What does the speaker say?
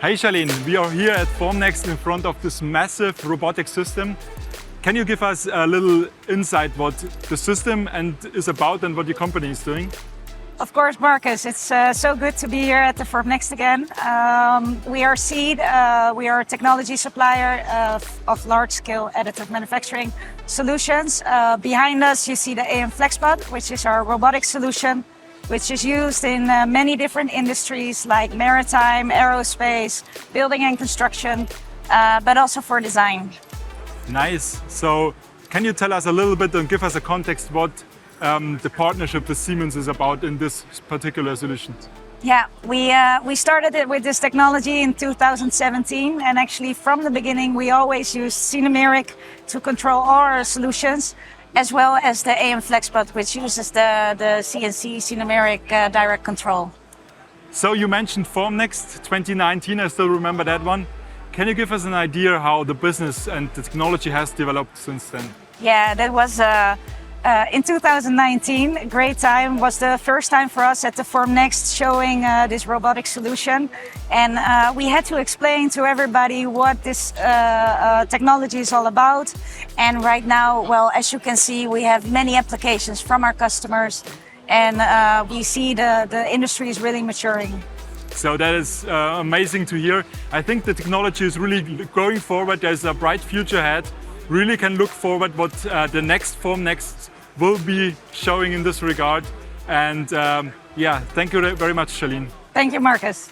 Hey Charlene, we are here at Formnext in front of this massive robotic system. Can you give us a little insight what the system is about and what your company is doing? Of course, Marcus. It's so good to be here at the Formnext again. We are CEAD. We are a technology supplier of large-scale additive manufacturing solutions. Behind us, you see the AM FlexBot, which is our robotic solution, which is used in many different industries like maritime, aerospace, building and construction, but also for design. Nice. So can you tell us a little bit and give us a context what the partnership with Siemens is about in this particular solution? Yeah, we started it with this technology in 2017, and actually from the beginning we always used CNC to control all our solutions, as well as the AM FlexBot, which uses the CNC CNC direct control. So you mentioned Formnext 2019, I still remember that one. Can you give us an idea how the business and the technology has developed since then? Yeah, that was in 2019, a great time. Was the first time for us at the Formnext showing this robotic solution. And we had to explain to everybody what this technology is all about. And right now, well, as you can see, we have many applications from our customers. And we see the industry is really maturing. So that is amazing to hear. I think the technology is really going forward. There's a bright future ahead. Really can look forward what the next Formnext will be showing in this regard. And yeah, thank you very much, Charlene. Thank you, Marcus.